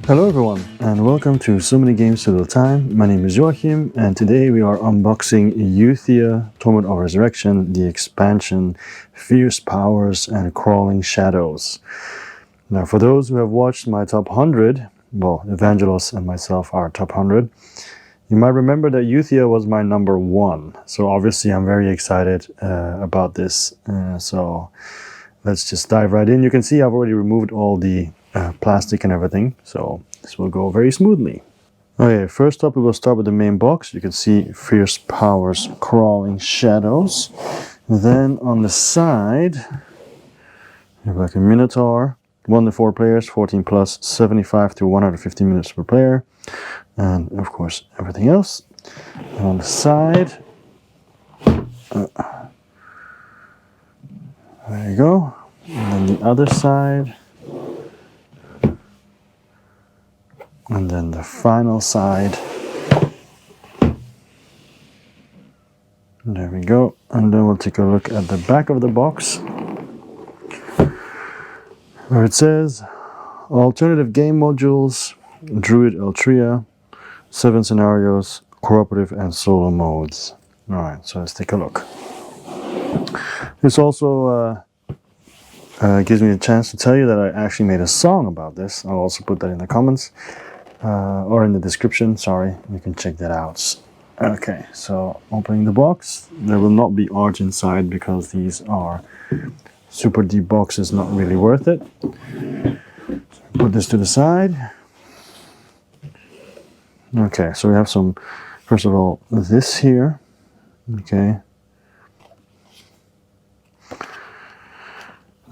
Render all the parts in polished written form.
Hello everyone, and welcome to So Many Games to the Time. My name is Joachim, and today we are unboxing Euthia, Torment of Resurrection, the expansion, Fierce Powers and Crawling Shadows. Now for those who have watched my top 100, well, Evangelos and myself are top 100, you might remember that Euthia was my number 1. So obviously I'm very excited about this. So let's just dive right in. You can see I've already removed all the plastic and everything, so this will go very smoothly. Okay, first up we will start with the main box. You can see Fierce Powers, Crawling Shadows. Then on the side you have like a Minotaur, 1 to 4 players, 14 plus, 75 to 150 minutes per player, and of course everything else. And on the side, there you go. And then the other side. And then the final side. There we go. And then we'll take a look at the back of the box, where it says alternative game modules, Druid Eltrea, 7 scenarios, cooperative and solo modes. Alright, so let's take a look. This also gives me a chance to tell you that I actually made a song about this. I'll also put that in the comments. Or in the description, sorry, you can check that out. Okay, so opening the box, there will not be art inside because these are super deep boxes, not really worth it. Put this to the side. Okay, so we have some, first of all, this here, okay.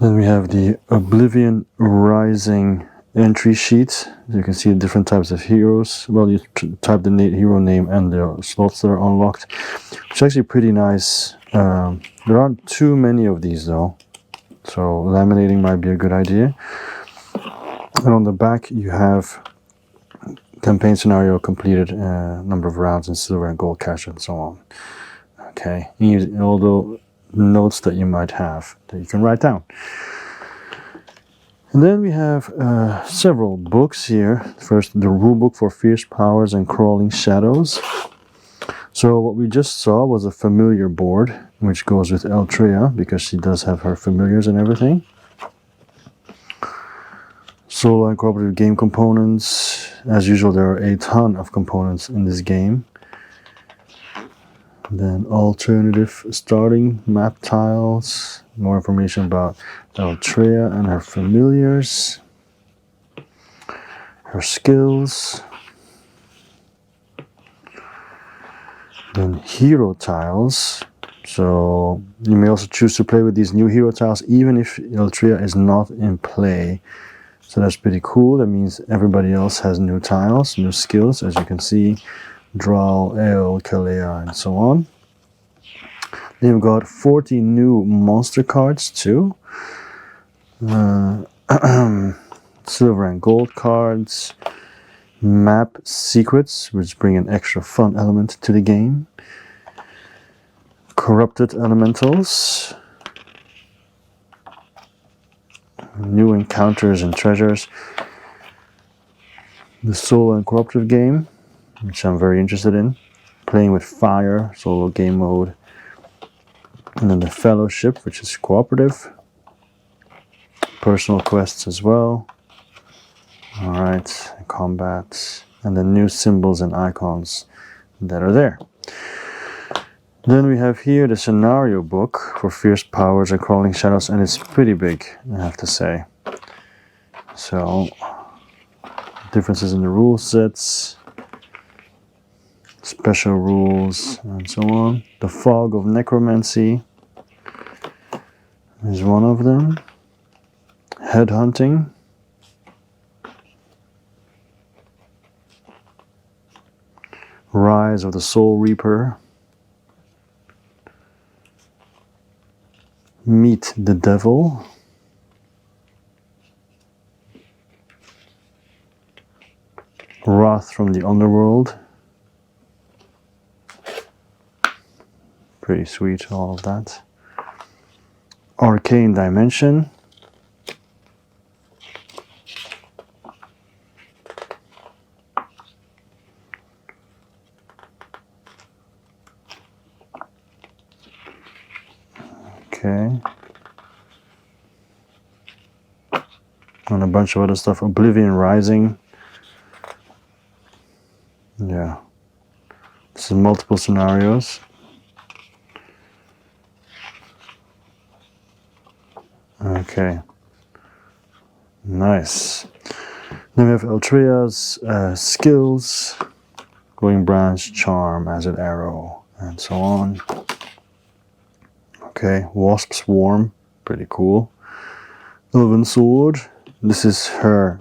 Then we have the Oblivion Rising entry sheet. You can see the different types of heroes. Well, you type the hero name and the slots that are unlocked. It's actually pretty nice. There aren't too many of these though, so laminating might be a good idea. And on the back you have campaign scenario completed, number of rounds in silver and gold cash and so on. Okay, and all the notes that you might have that you can write down. And then we have several books here. First, the Rulebook for Fierce Powers and Crawling Shadows. So what we just saw was a familiar board, which goes with Eltrea, because she does have her familiars and everything. Solo and cooperative game components. As usual, there are a ton of components in this game. Then alternative starting map tiles. More information about Eltrea and her familiars, her skills. Then hero tiles. So you may also choose to play with these new hero tiles even if Eltrea is not in play. So that's pretty cool. That means everybody else has new tiles, new skills, as you can see. Draal, El, Kalea, and so on. Then you've got 40 new monster cards too. Silver and gold cards. Map secrets, which bring an extra fun element to the game. Corrupted elementals. New encounters and treasures. The solo and cooperative game, which I'm very interested in. Playing with fire, solo game mode. And then the fellowship, which is cooperative. Personal quests as well. Alright, combat. And the new symbols and icons that are there. Then we have here the scenario book for Fierce Powers and Crawling Shadows, and it's pretty big, I have to say. So, differences in the rule sets, special rules, and so on. The Fog of Necromancy is one of them. Headhunting. Rise of the Soul Reaper. Meet the Devil. Wrath from the Underworld. Pretty sweet, all of that. Arcane Dimension. Okay. And a bunch of other stuff. Oblivion Rising. Yeah. This is multiple scenarios. Okay. Nice. Then we have Eltrea's skills. Glowing Branch, Charm, Acid Arrow, and so on. Okay. Wasp Swarm. Pretty cool. Elven Sword. This is her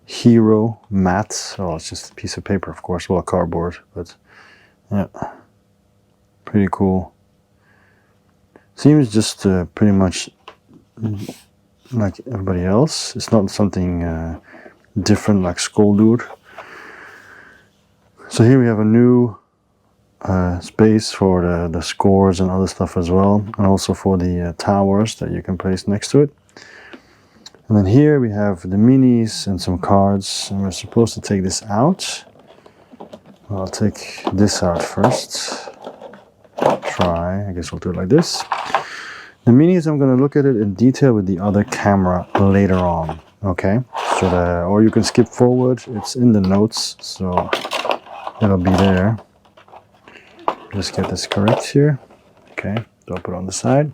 hero mat. Oh, it's just a piece of paper, of course. Well, cardboard, but yeah. Pretty cool. Seems just pretty much like everybody else. It's not something different like Skoldur. So here we have a new space for the scores and other stuff as well, and also for the towers that you can place next to it. And then here we have the minis and some cards, and we're supposed to take this out. Well, I'll take this out first. Try, I guess we'll do it like this. The minis, I'm going to look at it in detail with the other camera later on, okay? So or you can skip forward, it's in the notes, so it'll be there. Just get this correct here. Okay, so I'll put it on the side.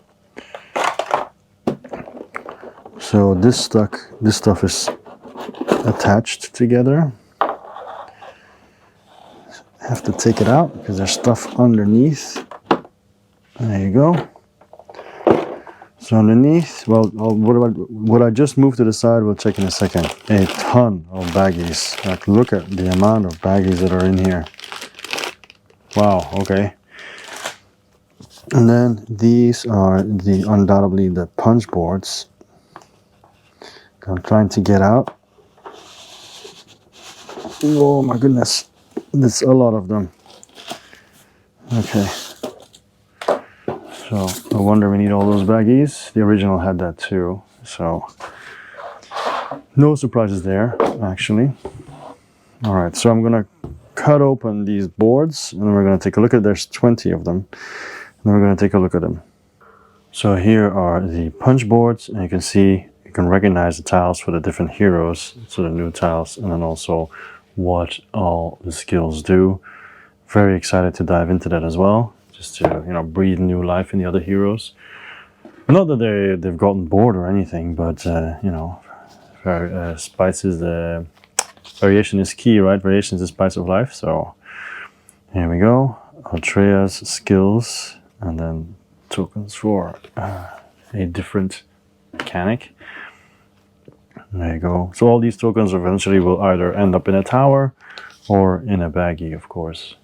So this stuff is attached together. Have to take it out because there's stuff underneath. There you go. So underneath, well, what I just moved to the side, we'll check in a second. A ton of baggies. Like, look at the amount of baggies that are in here. Wow, okay. And then these are undoubtedly the Punchboards. I'm trying to get out. Oh my goodness, there's a lot of them. Okay. So, no wonder we need all those baggies. The original had that too, so no surprises there, actually. All right, so I'm gonna cut open these boards, and then we're gonna take a look at. There's 20 of them, and then we're gonna take a look at them. So here are the punch boards, and you can see, you can recognize the tiles for the different heroes, so the new tiles, and then also what all the skills do. Very excited to dive into that as well. Just to, breathe new life in the other heroes. Not that they've gotten bored or anything, but spices. Variation is key, right? Variation is the spice of life. So here we go. Eltrea's skills, and then tokens for a different mechanic. There you go. So all these tokens eventually will either end up in a tower or in a baggie, of course.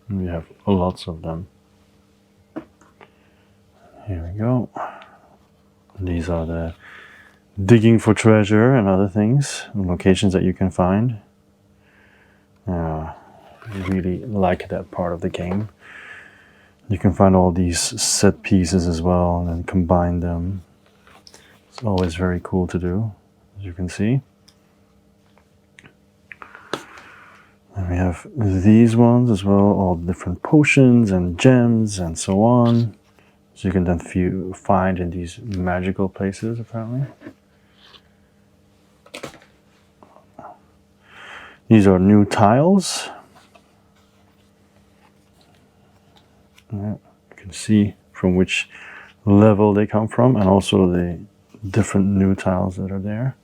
And we have lots of them. Here we go. These are the digging for treasure and other things, locations that you can find. I really like that part of the game. You can find all these set pieces as well and then combine them. It's always very cool to do, as you can see. And we have these ones as well, all different potions and gems and so on. So you can then find in these magical places, apparently. These are new tiles. Yeah, you can see from which level they come from, and also the different new tiles that are there.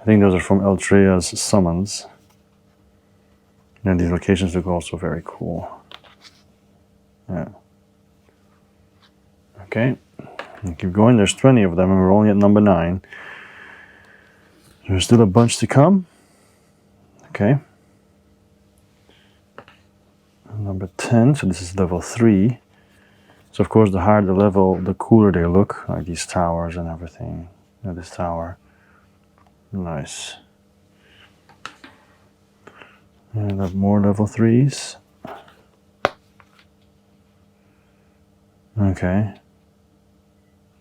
I think those are from Eltrea's summons. And these locations look also very cool. Yeah. Okay, and keep going. There's 20 of them, and we're only at number 9. There's still a bunch to come. Okay. Number 10, so this is level 3. So of course, the higher the level, the cooler they look, like these towers and everything. This tower. Nice. And I have more level 3s. Okay.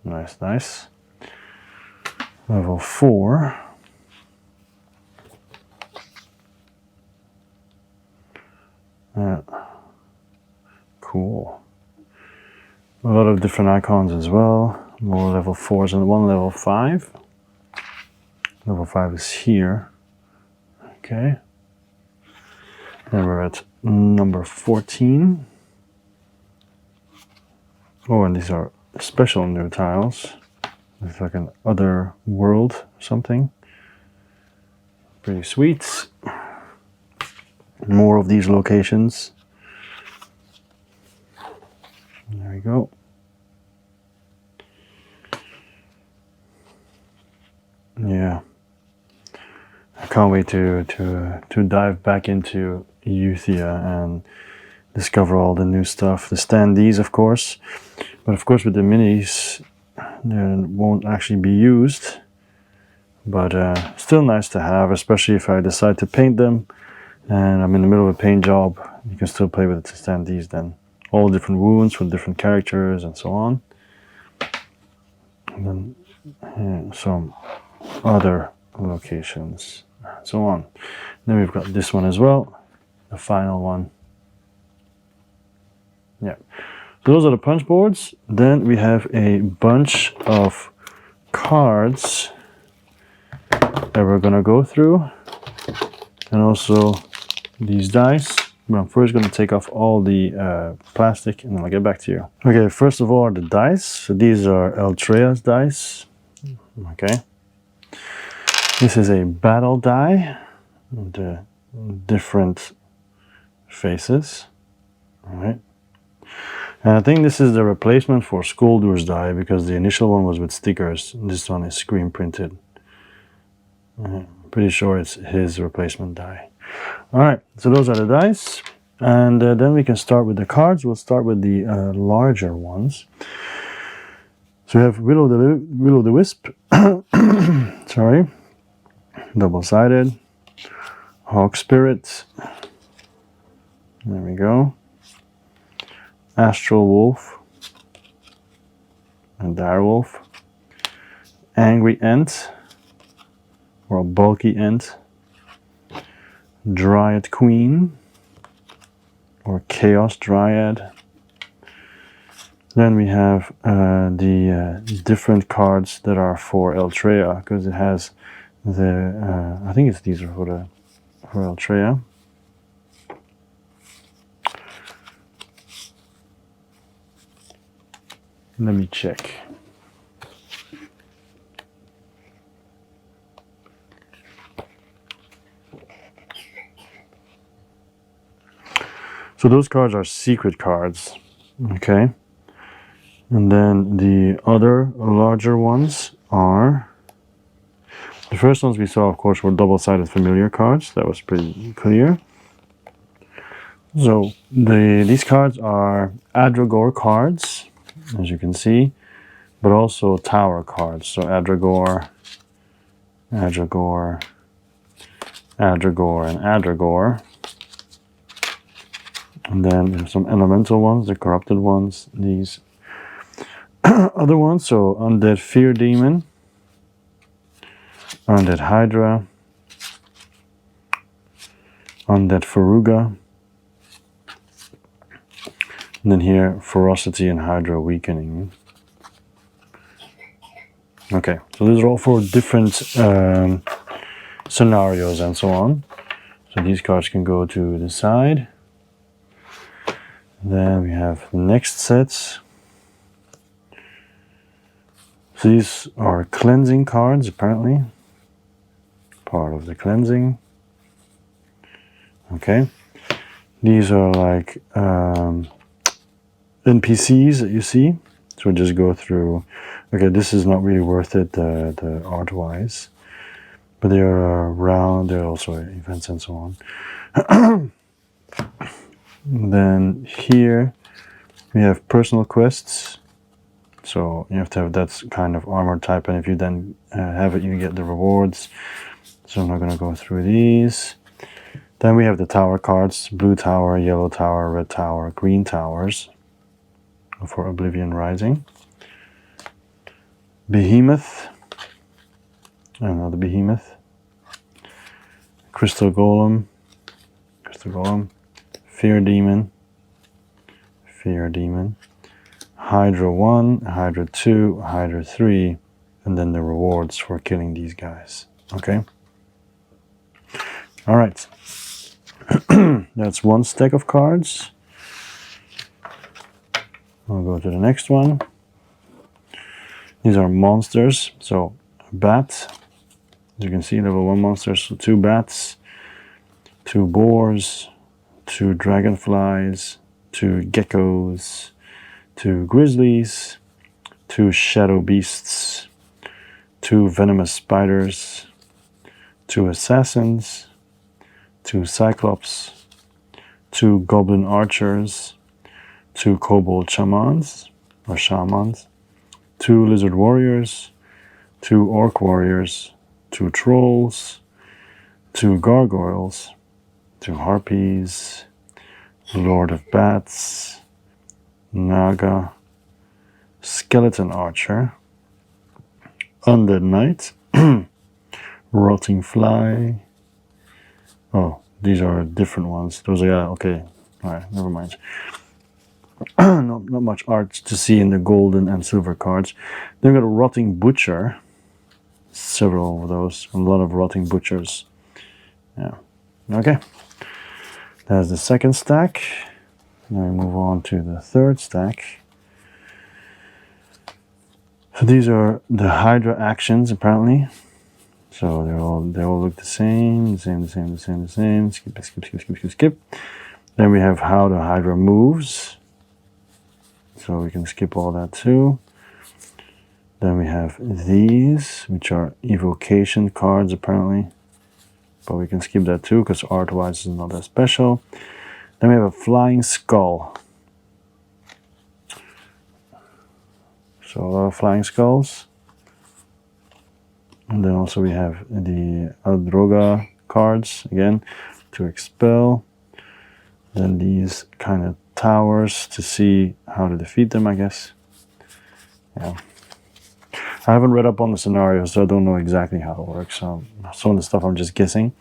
Nice, nice. Level 4. Cool. A lot of different icons as well. More level 4s and one level 5. Level 5 is here. Okay. Then we're at number 14. Oh, and these are special new tiles. It's like an other world something. Pretty sweet. More of these locations. There we go. Yeah. I can't wait to dive back into Euthia and discover all the new stuff. The standees, of course. But of course with the minis, they won't actually be used. But still nice to have, especially if I decide to paint them and I'm in the middle of a paint job. You can still play with the standees then. All different wounds with different characters and so on. And then some other locations and so on. Then we've got this one as well, the final one. Yeah, so those are the punch boards. Then we have a bunch of cards that we're gonna go through, and also these dice. But I'm first gonna take off all the plastic and then I'll get back to you. Okay, first of all, the dice. So these are Eltrea's dice. Okay. This is a battle die with the different faces. All right. And I think this is the replacement for Skuldur's die because the initial one was with stickers. This one is screen printed. I'm pretty sure it's his replacement die. All right, so those are the dice. And then we can start with the cards. We'll start with the larger ones. So we have Will o' the Wisp. Sorry. Double-sided. Hawk Spirit. There we go. Astral Wolf. And Direwolf. Angry Ent. Or Bulky Ent. Dryad Queen. Or Chaos Dryad. Then we have the different cards that are for Eltrea, because it has the I think these are for Eltrea. Let me check. So those cards are secret cards, okay? And then the other larger ones are... The first ones we saw, of course, were double-sided familiar cards. That was pretty clear. So these cards are Adragor cards, as you can see, but also tower cards. So Adragor, Adragor, Adragor, and Adragor. And then there's some elemental ones, the corrupted ones, these other ones. So Undead Fear Demon, Undead Hydra, Undead Faruga, and then here Ferocity and Hydra Weakening. Okay, so these are all for different scenarios and so on. So these cards can go to the side. Then we have the next sets. So these are cleansing cards, apparently. Part of the cleansing. Okay. These are like NPCs that you see. So we just go through. Okay, this is not really worth it, the art-wise. But they are around, there are also events and so on. Then here we have personal quests. So you have to have that kind of armor type, and if you then have it, you get the rewards. So I'm not going to go through these. Then we have the tower cards: blue tower, yellow tower, red tower, green towers for Oblivion Rising. Behemoth, another Behemoth. Crystal Golem, Fear Demon, Hydra 1, Hydra 2, Hydra 3, and then the rewards for killing these guys. Okay. All right. That's one stack of cards. I'll go to the next one. These are monsters. So a bat, as you can see, level 1 monsters. So 2 bats, 2 boars, 2 dragonflies, 2 geckos, 2 grizzlies, 2 shadow beasts, 2 venomous spiders, 2 assassins, 2 cyclops, 2 goblin archers, 2 kobold shamans, 2 lizard warriors, 2 orc warriors, 2 trolls, 2 gargoyles, 2 harpies, lord of bats, naga, skeleton archer, undead knight, rotting fly. Oh, these are different ones. Those are, yeah, okay. Alright, never mind. Not much art to see in the golden and silver cards. Then we've got a rotting butcher. Several of those. A lot of rotting butchers. Yeah. Okay. That's the second stack. Now we move on to the third stack. So these are the Hydra actions apparently. So they all look the same. Skip. Then we have how the Hydra moves. So we can skip all that too. Then we have these, which are evocation cards apparently. But we can skip that too, because art-wise it's not that special. Then we have a flying skull. So a lot of flying skulls. And then also we have the Aldroga cards, again, to expel. Then these kind of towers to see how to defeat them, I guess. Yeah. I haven't read up on the scenario, so I don't know exactly how it works. So some of the stuff I'm just guessing.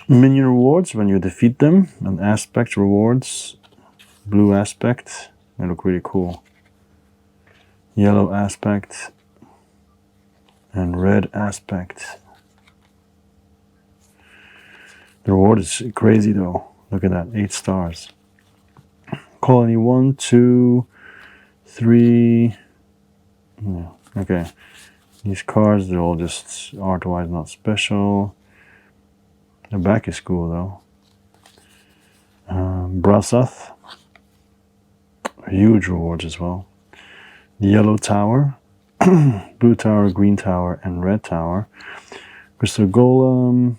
Minion rewards when you defeat them, and aspect rewards. Blue aspect, they look really cool. Yellow aspect and red aspect. The reward is crazy though. Look at that, 8 stars. Colony 1, 2, 3. Yeah, okay. These cards, they're all just art-wise not special. The back is cool though. Brasath. Huge rewards as well. The yellow tower. Blue tower, green tower, and red tower. Crystal golem.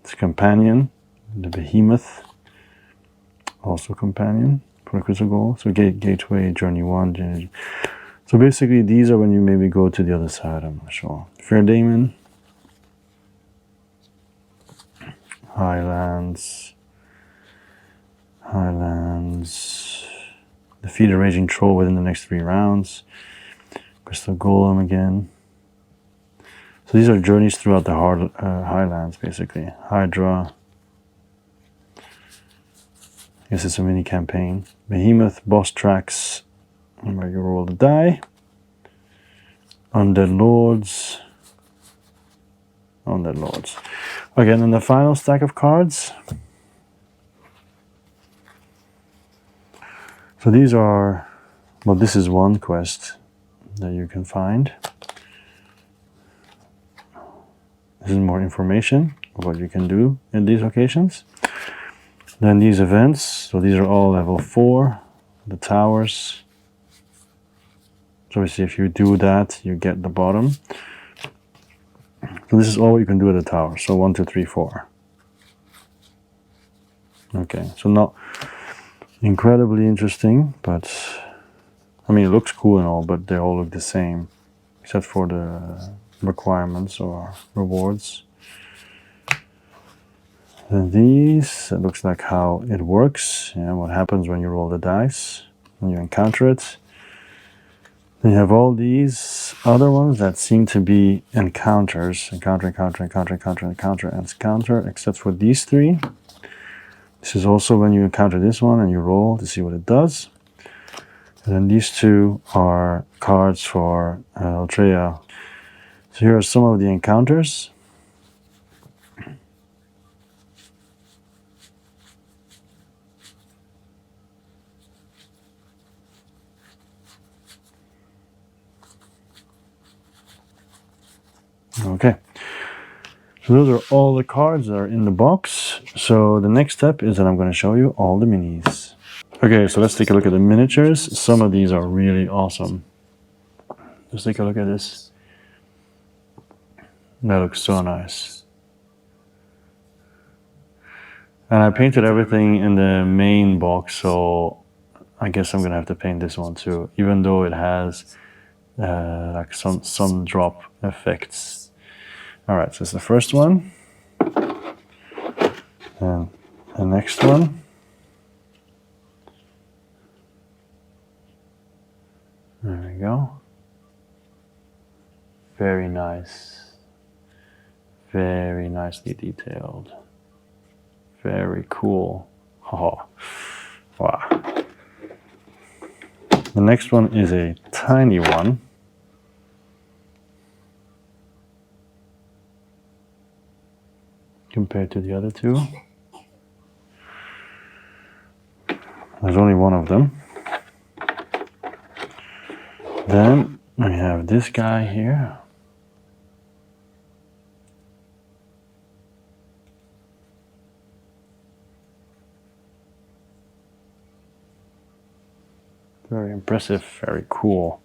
It's companion. The behemoth. Also companion for the crystal golem. So gateway, journey 1. Journey. So basically these are when you maybe go to the other side, I'm not sure. Fair Daemon. Highlands. Defeat a raging troll within the next 3 rounds. Crystal golem again. So these are journeys throughout the Highlands, basically. Hydra. I guess it's a mini campaign. Behemoth, boss tracks, where you roll the die. Undead lords. Again, and the final stack of cards. So these are, well, this is one quest that you can find. This is more information of what you can do in these locations. Then these events, so these are all level 4, the towers. So obviously if you do that, you get the bottom. So this is all you can do at the tower. So 1, 2, 3, 4. Okay, so not incredibly interesting, but I mean it looks cool and all, but they all look the same, except for the requirements or rewards. Then these, it looks like how it works, and what happens when you roll the dice, when you encounter it. Then you have all these other ones that seem to be encounters, encounter, except for these 3. This is also when you encounter this one and you roll to see what it does. And then these two are cards for Eltrea. So here are some of the encounters. Okay, so those are all the cards that are in the box. So the next step is that I'm going to show you all the minis. Okay, so let's take a look at the miniatures. Some of these are really awesome. Just take a look at this. That looks so nice. And I painted everything in the main box, so I guess I'm going to have to paint this one too, even though it has like some drop effects. All right, so it's the first one, and the next one, there we go. Very nice, very nicely detailed, very cool. Oh, wow. The next one is a tiny one. Compared to the other two. There's only one of them. Then we have this guy here. Very impressive, very cool.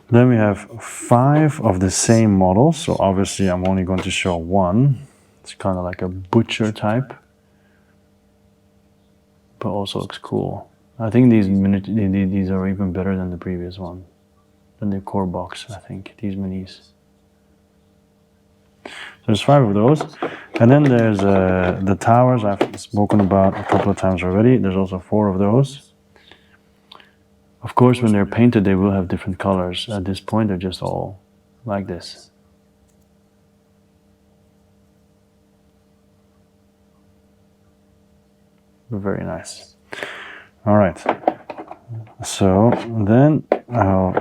Then we have 5 of the same model, so obviously I'm only going to show one. It's kind of like a butcher type, but also looks cool. I think these are even better than the previous one, than the core box, I think, these minis. There's 5 of those. And then there's the towers I've spoken about a couple of times already. There's also 4 of those. Of course, when they're painted, they will have different colors. At this point, they're just all like this. Very nice. All right. So then I'll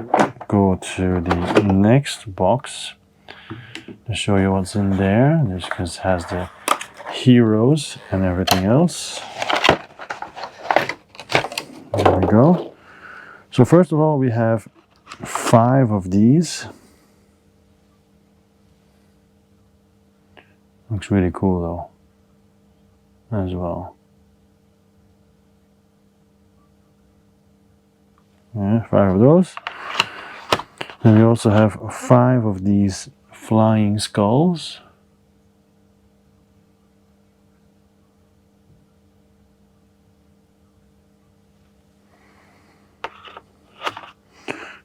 go to the next box to show you what's in there. This has the heroes and everything else. There we go. So first of all, we have 5 of these. Looks really cool though, as well. Yeah, 5 of those. Then we also have 5 of these flying skulls.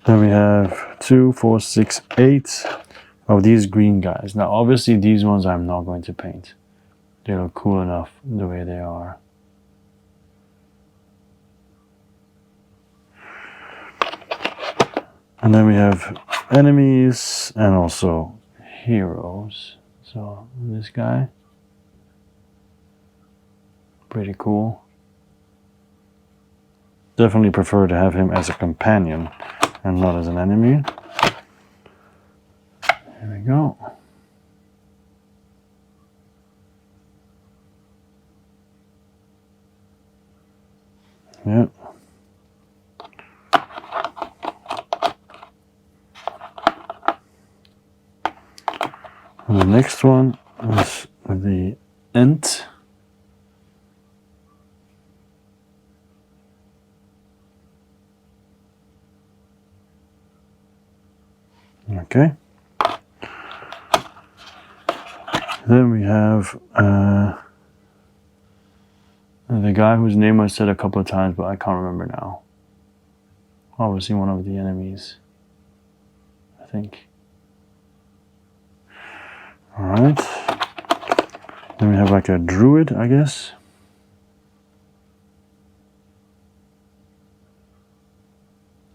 Then we have 2, 4, 6, 8 of these green guys. Now obviously these ones I'm not going to paint. They look cool enough the way they are. And then we have enemies and also heroes. So this guy, pretty cool. Definitely prefer to have him as a companion and not as an enemy. There we go. Yeah. And the next one is the Ent. Okay. Then we have the guy whose name I said a couple of times, but I can't remember now. Obviously one of the enemies, I think. Alright. Then we have like a druid, I guess.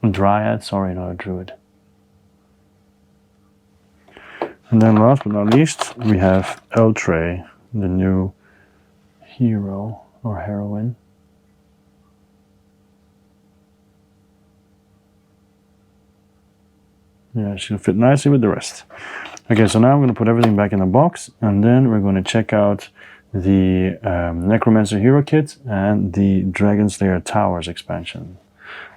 A dryad, sorry, not a druid. And then last but not least, we have Eltrea, the new hero or heroine. Yeah, it should fit nicely with the rest. Okay, so now I'm going to put everything back in the box, and then we're going to check out the Necromancer Hero Kit and the Dragonslayer Towers expansion.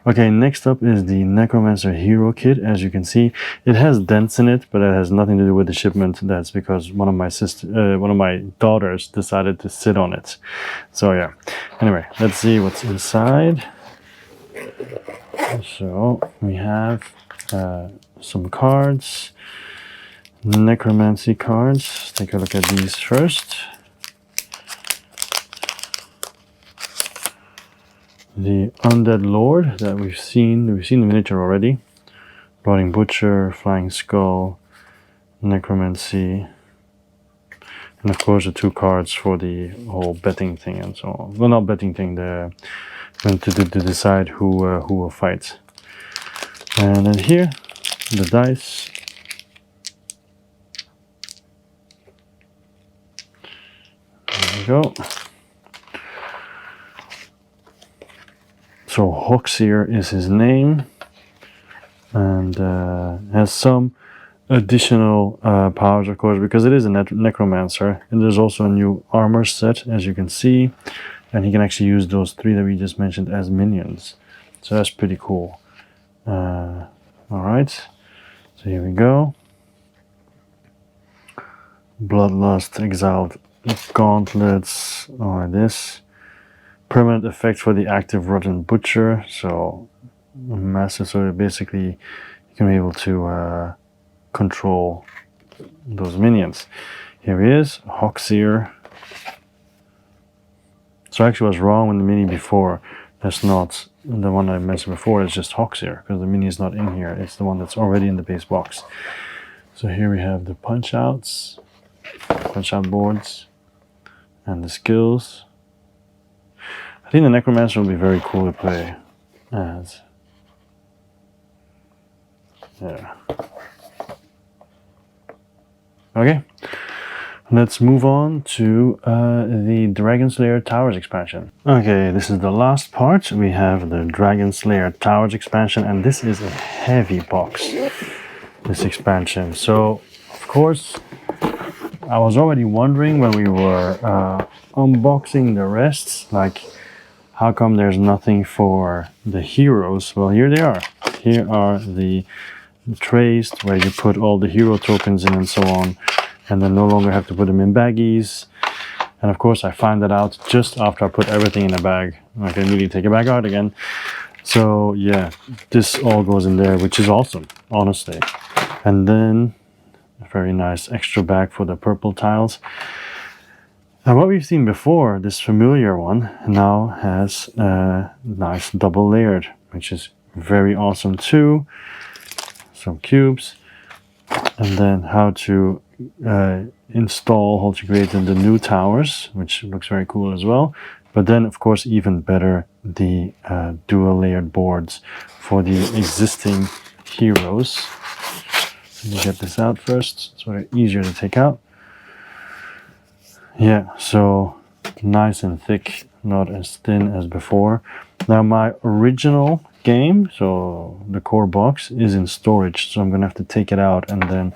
Okay, next up is the Necromancer Hero Kit. As you can see, it has dents in it, but it has nothing to do with the shipment. That's because one of my daughters decided to sit on it. So yeah. Anyway, let's see what's inside. So we have some cards, necromancy cards. Let's take a look at these first. The Undead Lord that we've seen the miniature already. Rotting Butcher, Flying Skull, Necromancy, and of course the 2 cards for the whole betting thing and so on. Well, not betting thing, to decide who will fight. And then here, the dice. There we go. So Hoxier is his name, and has some additional powers, of course, because it is a necromancer. And there's also a new armor set, as you can see, and he can actually use those 3 that we just mentioned as minions. So that's pretty cool. All right, so here we go. Bloodlust, Exiled Gauntlets, like this. Permanent effect for the active Rotten Butcher, so massive. So basically, you can be able to control those minions. Here he is, Hoxier. So I actually was wrong with the mini before. That's not the one I mentioned before. It's just Hoxier because the mini is not in here. It's the one that's already in the base box. So here we have the punch out boards, and the skills. I think the Necromancer will be very cool to play as. Yeah. Okay, let's move on to the Dragonslayer Towers expansion. Okay, this is the last part. We have the Dragonslayer Towers expansion, and this is a heavy box, this expansion. So, of course, I was already wondering when we were unboxing the rest, like, how come there's nothing for the heroes? Well, here they are. Here are the trays where you put all the hero tokens in and so on, and then no longer have to put them in baggies. And of course, I found that out just after I put everything in a bag. I can immediately take it back out again. So yeah, this all goes in there, which is awesome, honestly. And then a very nice extra bag for the purple tiles. And what we've seen before, this familiar one now has a nice double layered, which is very awesome too. Some cubes, and then how to install, how to create the new towers, which looks very cool as well. But then, of course, even better, the dual layered boards for the existing heroes. Let me get this out first, so it's easier to take out. Yeah, so nice and thick, not as thin as before. Now my original game, so the core box, is in storage, so I'm gonna have to take it out and then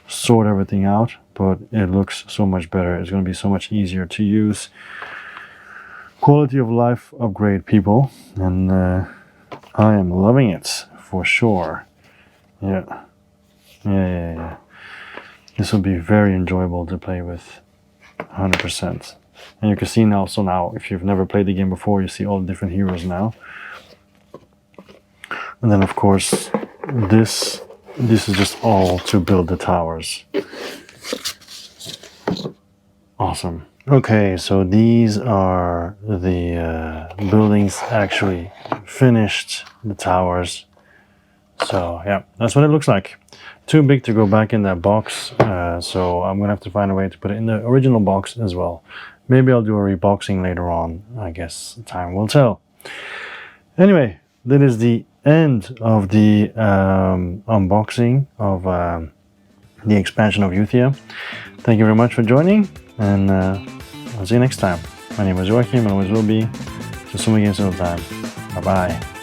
sort everything out, but it looks so much better. It's gonna be so much easier to use. Quality of life upgrade, people, and I am loving it for sure. Yeah. This will be very enjoyable to play with, 100%. And you can see now, so now if you've never played the game before, you see all the different heroes now. And then of course this is just all to build the towers. Awesome. Okay, so these are the buildings actually finished, the towers. So yeah, that's what it looks like. Too big to go back in that box, so I'm gonna have to find a way to put it in the original box as well. Maybe I'll do a reboxing later on, I guess time will tell. Anyway, that is the end of the unboxing of the expansion of Euthia. Thank you very much for joining, and I'll see you next time. My name is Joachim, and always will be. So, SMGSLT. Bye bye.